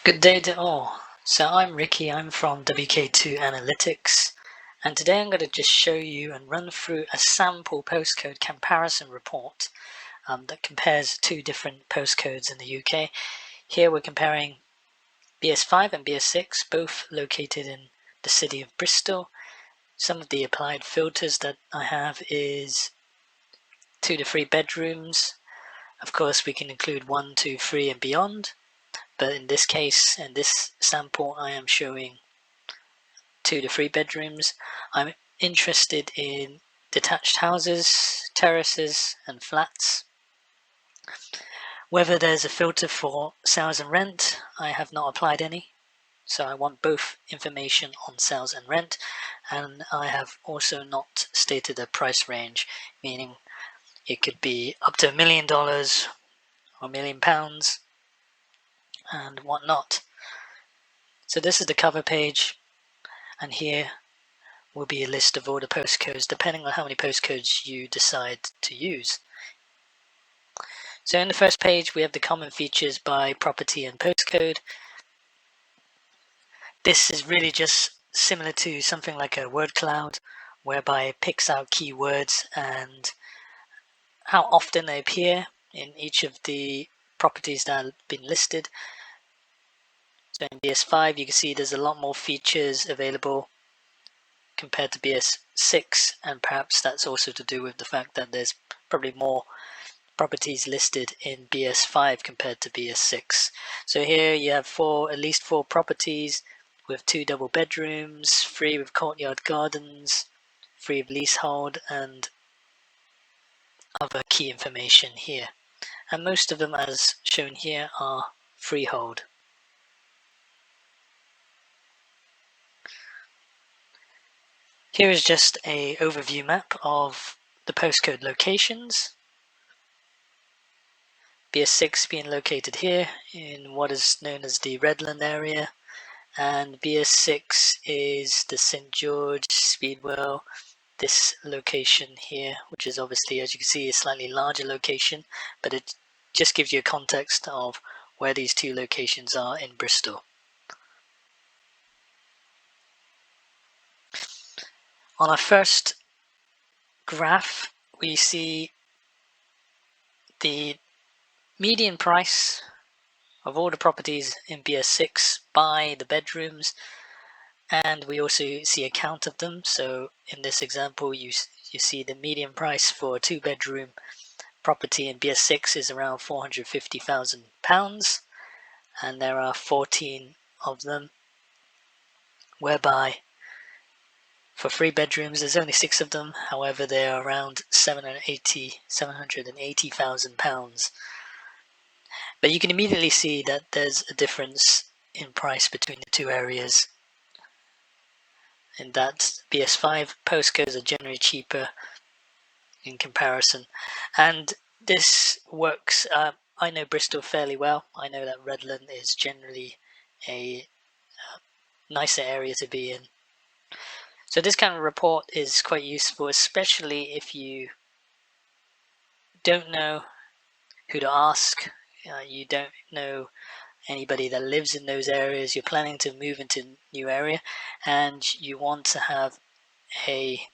Good day to all. So I'm Ricky, I'm from WK2 Analytics, and today I'm going to just show you and run through a sample postcode comparison report that compares two different postcodes in the UK. Here we're comparing BS5 and BS6, both located in the city of Bristol. Some of the applied filters that I have is 2 to 3 bedrooms. Of course, we can include 1, 2, 3 and beyond. But in this case, in this sample, I am showing 2 to 3 bedrooms. I'm interested in detached houses, terraces, and flats. Whether there's a filter for sales and rent, I have not applied any. So I want both information on sales and rent, and I have also not stated a price range, meaning it could be up to $1 million or £1 million and whatnot. So this is the cover page, and here will be a list of all the postcodes depending on how many postcodes you decide to use. So in the first page we have the common features by property and postcode. This is really just similar to something like a word cloud, whereby it picks out keywords and how often they appear in each of the properties that have been listed. So in BS5 you can see there's a lot more features available compared to BS6, and perhaps that's also to do with the fact that there's probably more properties listed in BS5 compared to BS6. So here you have at least 4 properties with 2 double bedrooms, 3 with courtyard gardens, 3 with leasehold, and other key information here. And most of them, as shown here, are freehold. Here is just an overview map of the postcode locations. BS6 being located here in what is known as the Redland area, and BS6 is the St. George, Speedwell, this location here, which is obviously, as you can see, a slightly larger location, but it just gives you a context of where these two locations are in Bristol. On our first graph, we see the median price of all the properties in BS6 by the bedrooms, and we also see a count of them. So in this example, you see the median price for a 2-bedroom property in BS6 is around £450,000, and there are 14 of them, whereby for 3 bedrooms there's only 6 of them. However, they are around £780,000. But you can immediately see that there's a difference in price between the two areas, in that BS5 postcodes are generally cheaper in comparison. And this works. I know Bristol fairly well. I know that Redland is generally a nicer area to be in. So this kind of report is quite useful, especially if you don't know who to ask, you don't know anybody that lives in those areas, you're planning to move into a new area, and you want to have a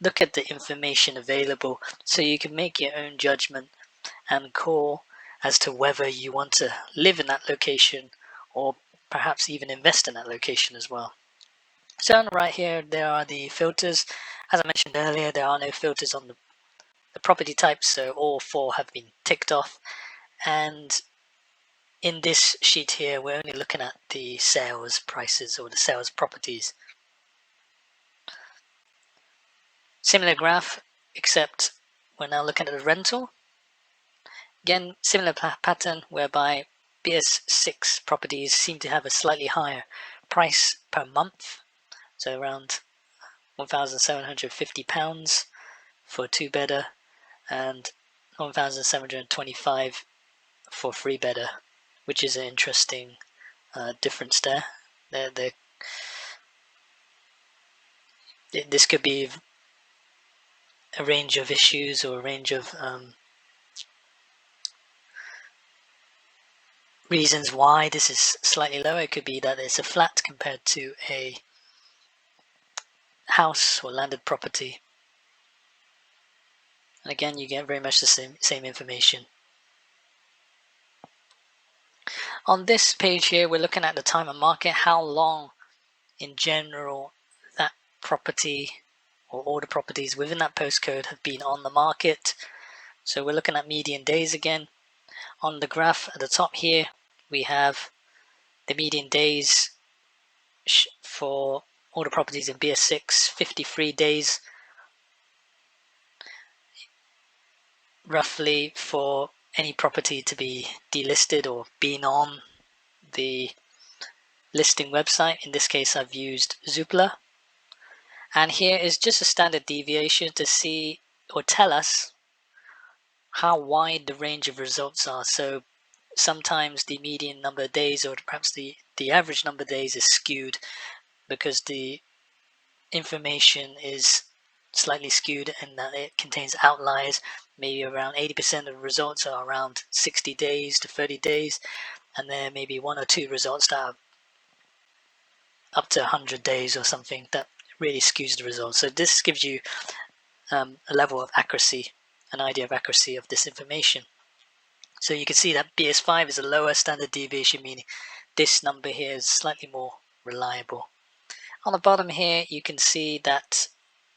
look at the information available so you can make your own judgment and call as to whether you want to live in that location or perhaps even invest in that location as well. So on the right here, there are the filters. As I mentioned earlier, there are no filters on the property types, so all 4 have been ticked off. And in this sheet here, we're only looking at the sales prices or the sales properties. Similar graph, except we're now looking at the rental. Again, similar pattern whereby BS6 properties seem to have a slightly higher price per month, so around £1,750 for a 2-bedder and £1,725 for a 3-bedder, which is an interesting difference there. This could be a range of issues or a range of reasons why this is slightly lower. It could be that it's a flat compared to a house or landed property. And again, you get very much the same information. On this page here, we're looking at the time of market, how long in general that property or all the properties within that postcode have been on the market. So we're looking at median days again. On the graph at the top here, we have the median days for all the properties in BS6, 53 days roughly for any property to be delisted or been on the listing website. In this case, I've used Zoopla. And here is just a standard deviation to see or tell us how wide the range of results are. So sometimes the median number of days or perhaps the average number of days is skewed because the information is slightly skewed and that it contains outliers. Maybe around 80% of the results are around 60 days to 30 days, and there may be one or two results that are up to 100 days or something that really skews the results. So this gives you a level of accuracy, an idea of accuracy of this information. So you can see that BS5 is a lower standard deviation, meaning this number here is slightly more reliable. On the bottom here, you can see that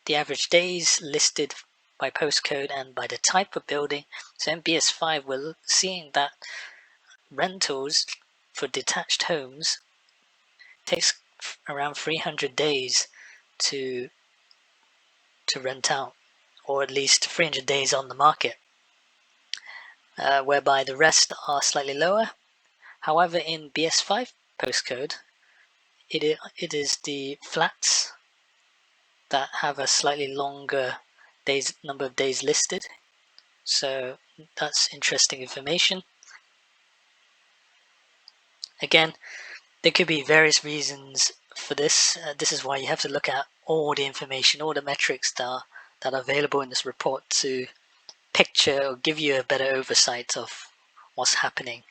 the average days listed by postcode and by the type of building. So in BS5, we're seeing that rentals for detached homes takes around 300 days to rent out, or at least 300 days on the market, whereby the rest are slightly lower. However, in BS5 postcode, it is the flats that have a slightly longer number of days listed. So that's interesting information. Again, there could be various reasons for this. This is why you have to look at all the information, all the metrics that are available in this report to picture or give you a better oversight of what's happening.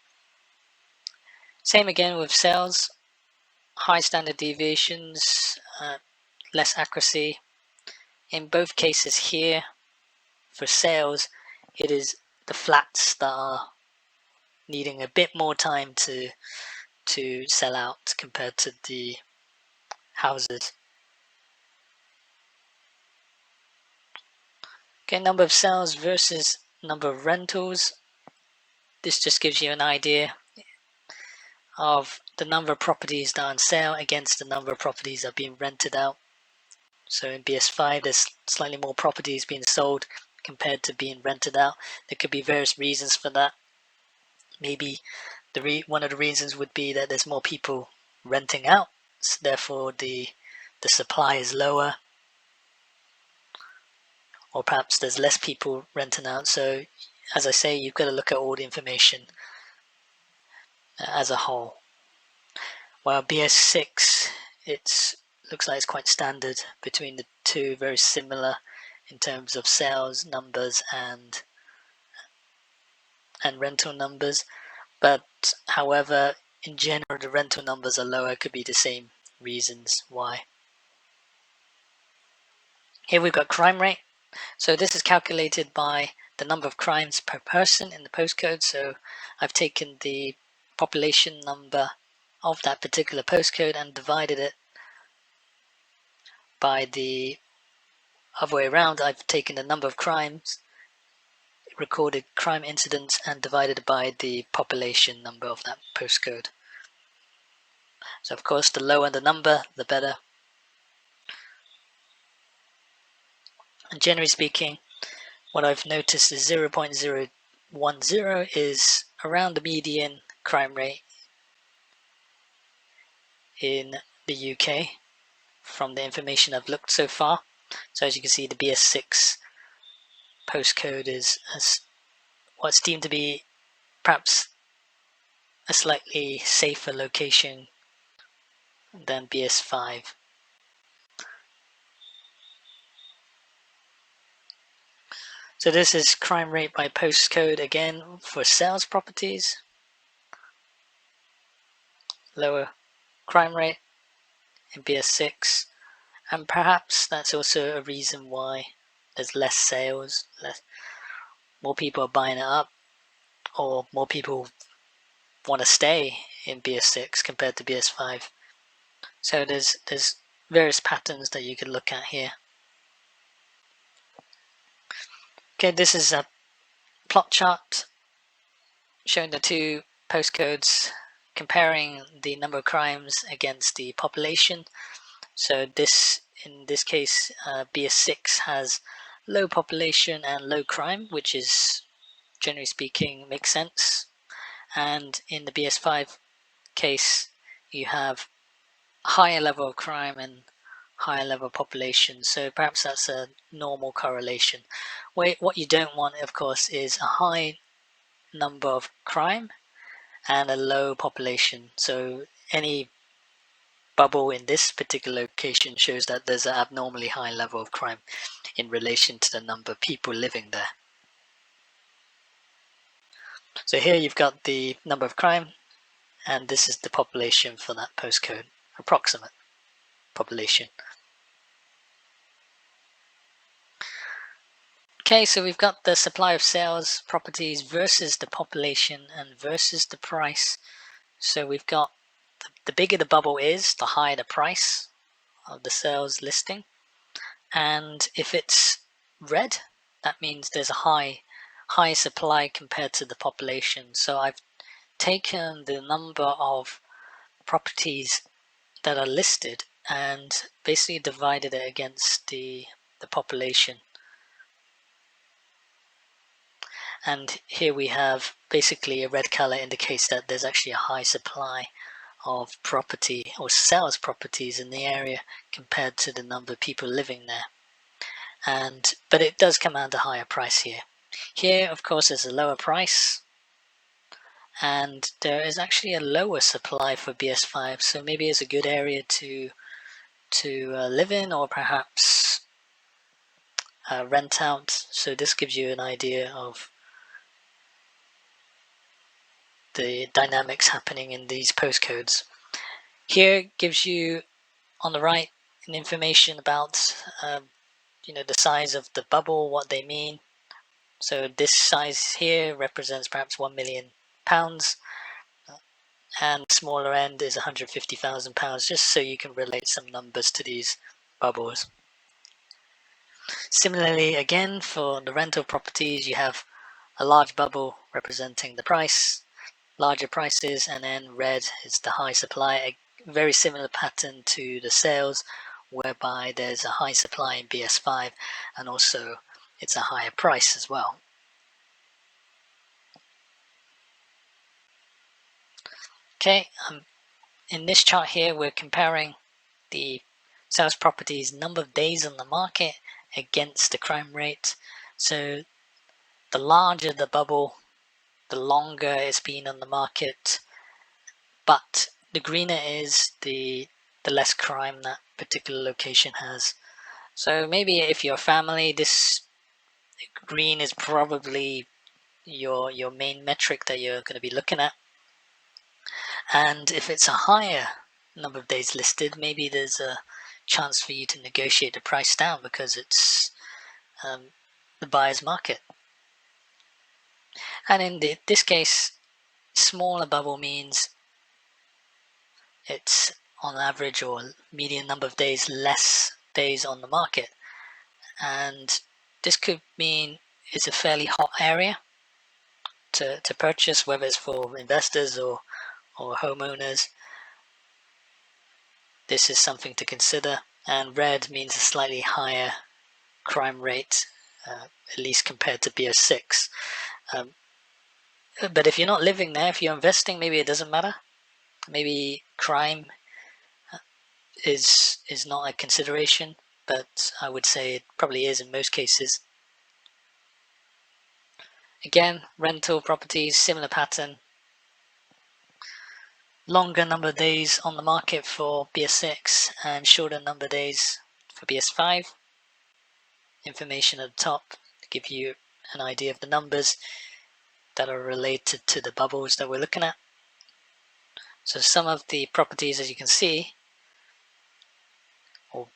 Same again with sales, high standard deviations, less accuracy. In both cases here, for sales, it is the flats that are needing a bit more time to sell out compared to the houses. Okay, number of sales versus number of rentals. This just gives you an idea of the number of properties that are on sale against the number of properties that are being rented out. So in BS5, there's slightly more properties being sold compared to being rented out. There could be various reasons for that. Maybe one of the reasons would be that there's more people renting out, so therefore the supply is lower, or perhaps there's less people renting out. So as I say, you've got to look at all the information as a whole. While BS6, it looks like it's quite standard between the two, very similar in terms of sales numbers and rental numbers. But however, in general, the rental numbers are lower. Could be the same reasons why. Here we've got crime rate. So this is calculated by the number of crimes per person in the postcode. So I've taken the population number of that particular postcode and divided it by the other way around. I've taken the number of crimes, recorded crime incidents, and divided by the population number of that postcode. So of course, the lower the number, the better. And generally speaking, what I've noticed is 0.010 is around the median crime rate in the UK from the information I've looked so far. So as you can see, the BS6 postcode is what's deemed to be perhaps a slightly safer location than BS5. So this is crime rate by postcode again for sales properties. lower crime rate in BS6, and perhaps that's also a reason why there's less sales, more people are buying it up, or more people want to stay in BS6 compared to BS5. So there's various patterns that you could look at here. Okay, this is a plot chart showing the two postcodes, comparing the number of crimes against the population. So in this case, BS6 has low population and low crime, which is, generally speaking, makes sense. And in the BS5 case, you have higher level of crime and higher level of population. So perhaps that's a normal correlation. What you don't want, of course, is a high number of crime and a low population. So any bubble in this particular location shows that there's an abnormally high level of crime in relation to the number of people living there. So here you've got the number of crime, and this is the population for that postcode, approximate population. Okay, so we've got the supply of sales properties versus the population and versus the price. So we've got the bigger the bubble is, the higher the price of the sales listing. And if it's red, that means there's a high supply compared to the population. So I've taken the number of properties that are listed and basically divided it against the population. And here we have basically a red color indicates that there's actually a high supply of property or sales properties in the area compared to the number of people living there. But it does come out a higher price here. Here, of course, is a lower price, and there is actually a lower supply for BS5, so maybe it's a good area to live in, or perhaps rent out. So this gives you an idea of the dynamics happening in these postcodes. Here gives you on the right an information about the size of the bubble, what they mean. So this size here represents perhaps £1 million, and smaller end is £150,000, just so you can relate some numbers to these bubbles. Similarly, again, for the rental properties, you have a large bubble representing the price, larger prices, and then red is the high supply. A very similar pattern to the sales, whereby there's a high supply in BS5 and also it's a higher price as well. Okay, in this chart here we're comparing the sales properties number of days on the market against the crime rate. So the larger the bubble, the longer it's been on the market, but the greener is, the less crime that particular location has. So maybe if you're a family, this green is probably your main metric that you're going to be looking at. And if it's a higher number of days listed, maybe there's a chance for you to negotiate the price down because it's the buyer's market. And in this case, smaller bubble means it's on average or median number of days less days on the market, and this could mean it's a fairly hot area to purchase, whether it's for investors or homeowners. This is something to consider. And red means a slightly higher crime rate, at least compared to BS6. But if you're not living there, if you're investing, maybe it doesn't matter. Maybe crime is not a consideration, but I would say it probably is in most cases. Again, rental properties, similar pattern. Longer number of days on the market for BS6 and shorter number of days for BS5. Information at the top to give you an idea of the numbers that are related to the bubbles that we're looking at. So some of the properties, as you can see, or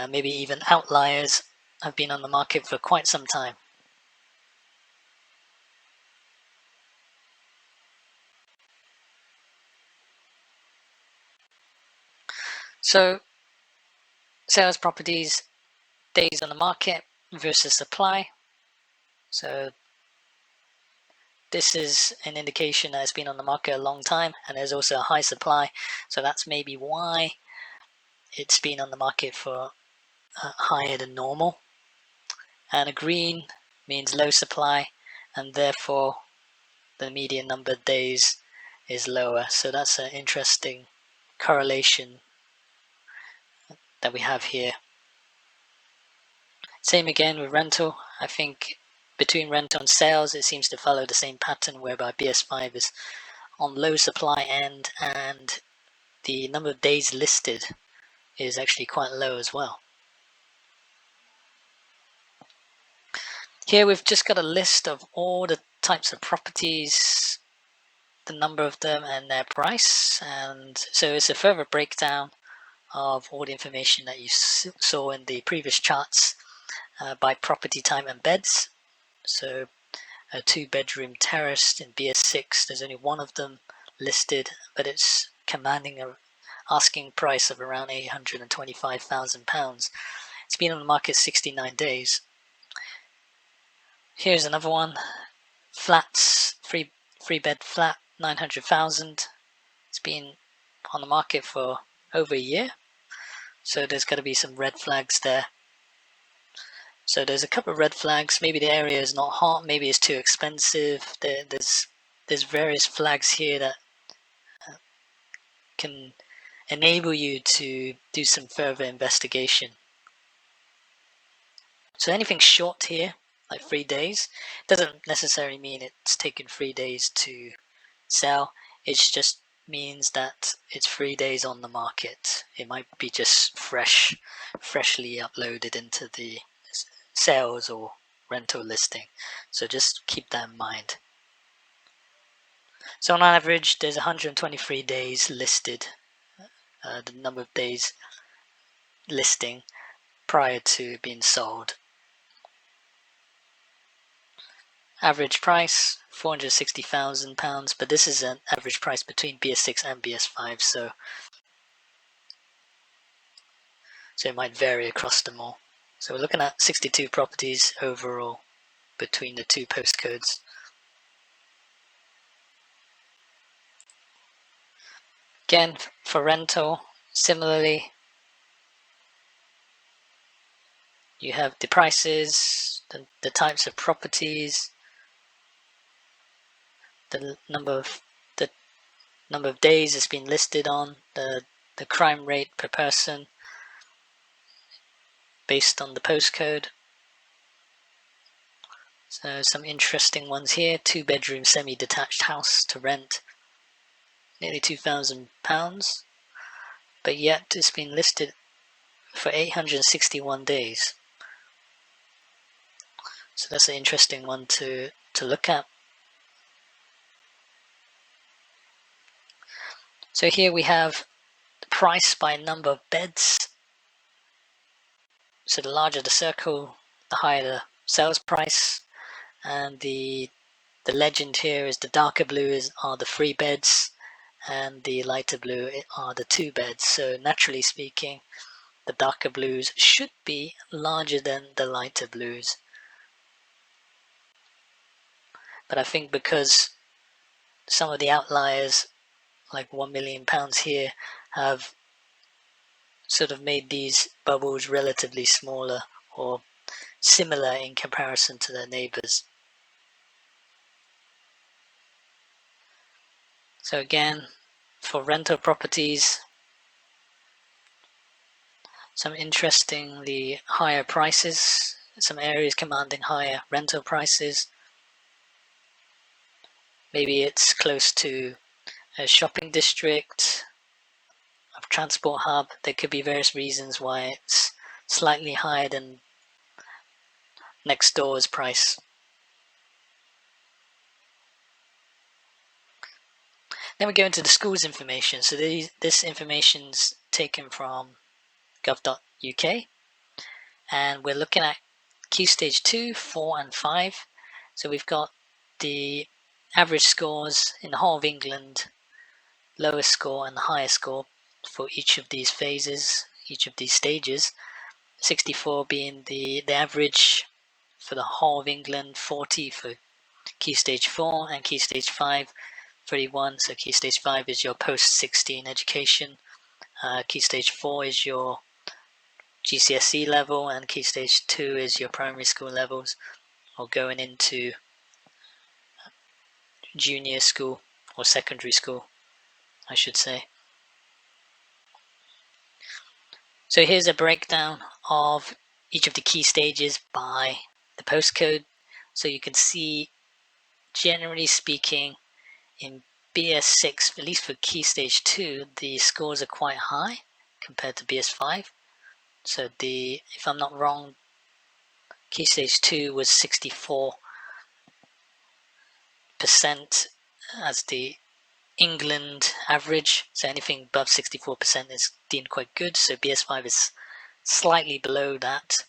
maybe even outliers, have been on the market for quite some time. So sales properties, days on the market versus supply. So this is an indication that it's been on the market a long time, and there's also a high supply. So that's maybe why it's been on the market for higher than normal. And a green means low supply, and therefore the median number of days is lower. So that's an interesting correlation that we have here. Same again with rental. I think between rental and sales, it seems to follow the same pattern, whereby BS5 is on low supply end, and the number of days listed is actually quite low as well. Here we've just got a list of all the types of properties, the number of them and their price, and so it's a further breakdown of all the information that you saw in the previous charts by property type and beds. So a 2-bedroom terrace in BS6, there's only one of them listed, but it's commanding a asking price of around £825,000. It's been on the market 69 days. Here's another one, flats, three bed flat, 900,000. It's been on the market for over a year, so there's got to be some red flags there. So there's a couple of red flags. Maybe the area is not hot, maybe it's too expensive. There's various flags here that can enable you to do some further investigation. So anything short here, like 3 days, doesn't necessarily mean it's taken 3 days to sell. It just means that it's 3 days on the market. It might be just freshly uploaded into the sales or rental listing. So just keep that in mind. So on average, there's 123 days listed, the number of days listing prior to being sold. Average price £460,000, but this is an average price between BS6 and BS5, so it might vary across them all. So we're looking at 62 properties overall between the two postcodes. Again, for rental, similarly, you have the prices, the types of properties, the number of days it's been listed on, the crime rate per person based on the postcode. So some interesting ones here. 2-bedroom semi-detached house to rent, nearly £2,000, but yet it's been listed for 861 days. So that's an interesting one to look at. So here we have the price by number of beds. So the larger the circle, the higher the sales price, and the legend here is the darker blue are the 3 beds, and the lighter blue are the 2 beds. So naturally speaking, the darker blues should be larger than the lighter blues. But I think because some of the outliers, like £1 million here, have sort of made these bubbles relatively smaller or similar in comparison to their neighbors. So again, for rental properties, some interestingly higher prices, some areas commanding higher rental prices. Maybe it's close to a shopping district, a transport hub. There could be various reasons why it's slightly higher than next door's price. Then we go into the school's information. So this information's taken from gov.uk, and we're looking at Key Stage 2, 4 and 5. So we've got the average scores in the whole of England, lowest score and the highest score for each of these phases, each of these stages. 64 being the average for the whole of England, 40 for Key Stage 4 and Key Stage 5, 31. So Key Stage 5 is your post-16 education. Key Stage 4 is your GCSE level, and Key Stage 2 is your primary school levels, or going into junior school or secondary school, I should say. So here's a breakdown of each of the key stages by the postcode. So you can see, generally speaking, in BS6, at least for Key Stage 2, the scores are quite high compared to BS5. So if I'm not wrong, Key Stage 2 was 64% as the England average. So anything above 64% is deemed quite good. So BS5 is slightly below that.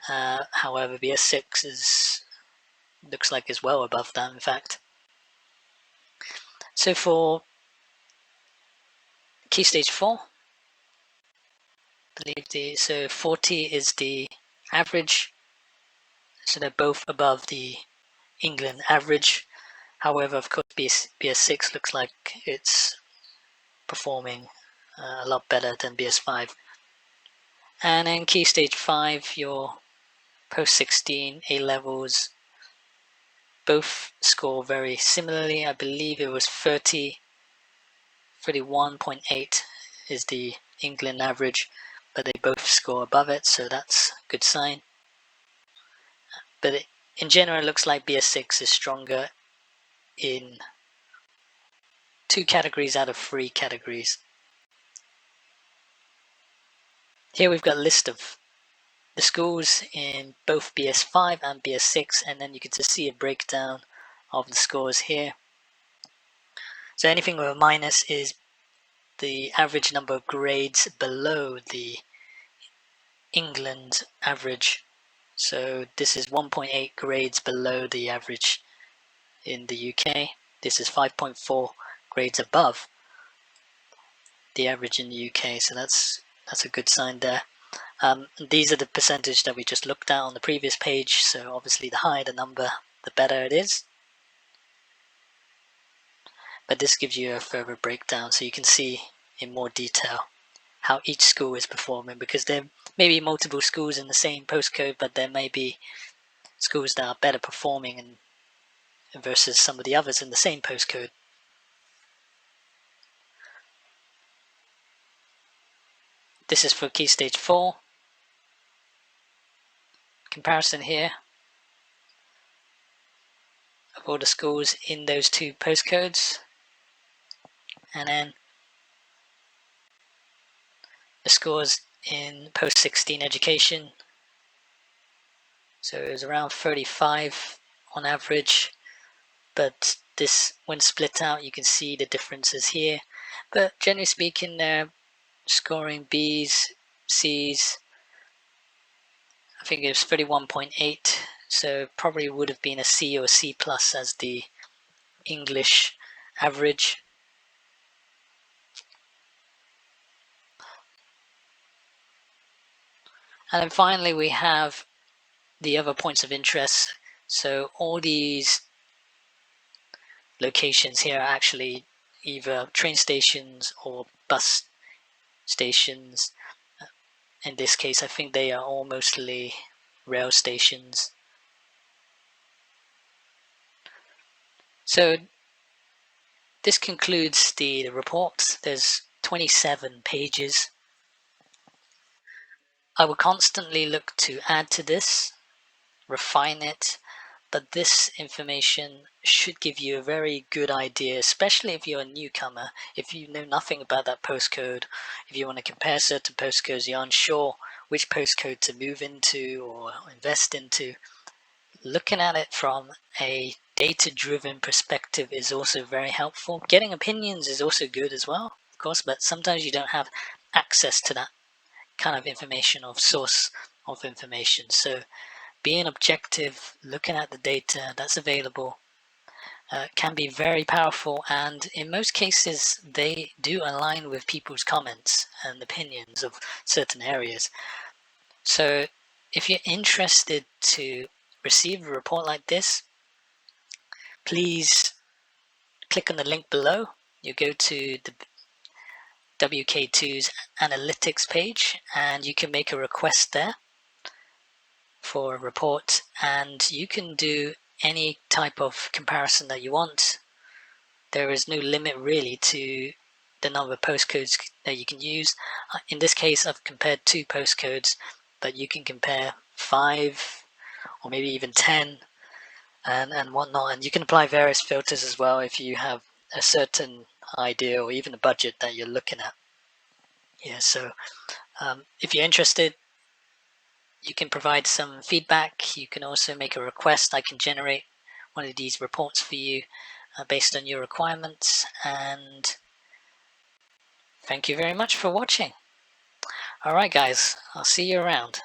However, BS6 looks like is well above that, in fact. So for Key Stage 4, I believe so 40 is the average. So they're both above the England average. However, of course, BS6 looks like it's performing a lot better than BS5. And in Key Stage 5, your post-16 A-levels both score very similarly. I believe it was 31.8 is the England average, but they both score above it, so that's a good sign. But in general, it looks like BS6 is stronger in 2 categories out of 3 categories. Here we've got a list of the schools in both BS5 and BS6, and then you can just see a breakdown of the scores here. So anything with a minus is the average number of grades below the England average. So this is 1.8 grades below the average in the UK. This is 5.4 grades above the average in the UK, so that's a good sign there. These are the percentage that we just looked at on the previous page, so obviously the higher the number, the better it is. But this gives you a further breakdown, so you can see in more detail how each school is performing, because there may be multiple schools in the same postcode, but there may be schools that are better performing versus some of the others in the same postcode. This is for Key Stage 4. Comparison here of all the schools in those 2 postcodes, and then the scores in post-16 education. So it was around 35 on average, but this, when split out, you can see the differences here. But generally speaking, they're scoring B's, C's. I think it was 31.8, so probably would have been a C or a C plus as the English average. And then finally we have the other points of interest. So all these locations here are actually either train stations or bus stations. In this case, I think they are all mostly rail stations. So this concludes the report. There's 27 pages. I will constantly look to add to this, refine it, but this information should give you a very good idea, especially if you're a newcomer, if you know nothing about that postcode, if you want to compare certain postcodes, you're unsure which postcode to move into or invest into. Looking at it from a data-driven perspective is also very helpful. Getting opinions is also good as well, of course, but sometimes you don't have access to that kind of information or source of information. So being objective, looking at the data that's available, can be very powerful, and in most cases they do align with people's comments and opinions of certain areas. So if you're interested to receive a report like this, please click on the link below. You go to the WK2's analytics page and you can make a request there for a report, and you can do any type of comparison that you want. There is no limit really to the number of postcodes that you can use. In this case, I've compared 2 postcodes, but you can compare 5 or maybe even 10 and whatnot. And you can apply various filters as well if you have a certain idea or even a budget that you're looking at. Yeah, so if you're interested, you can provide some feedback. You can also make a request. I can generate one of these reports for you based on your requirements. And thank you very much for watching. Alright guys, I'll see you around.